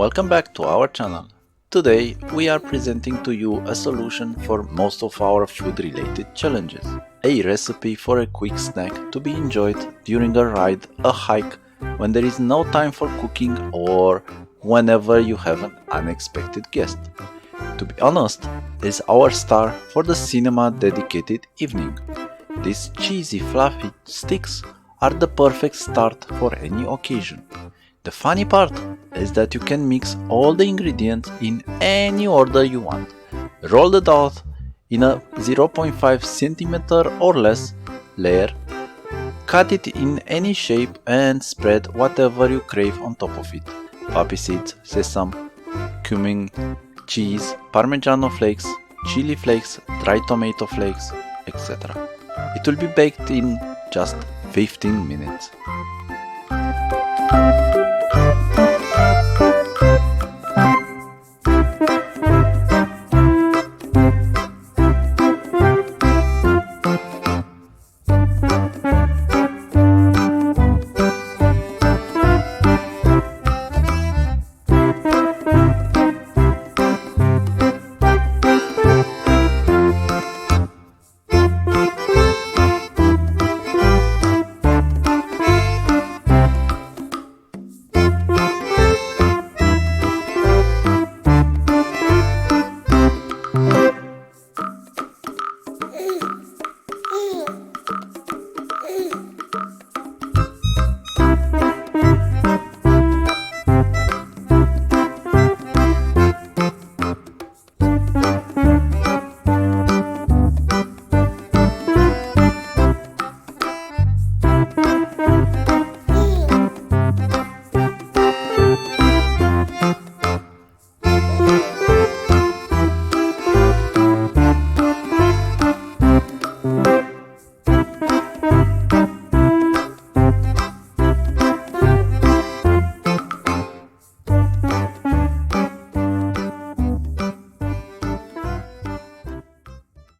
Welcome back to our channel. Today we are presenting to you a solution for most of our food related challenges. A recipe for a quick snack to be enjoyed during a ride, a hike, when there is no time for cooking or whenever you have an unexpected guest. To be honest, is our star for the cinema dedicated evening. These cheesy fluffy sticks are the perfect start for any occasion. The funny part is that you can mix all the ingredients in any order you want. Roll the dough in a 0.5 cm or less layer, cut it in any shape and spread whatever you crave on top of it. Poppy seeds, sesame, cumin, cheese, parmigiano flakes, chili flakes, dry tomato flakes, etc. It will be baked in just 15 minutes.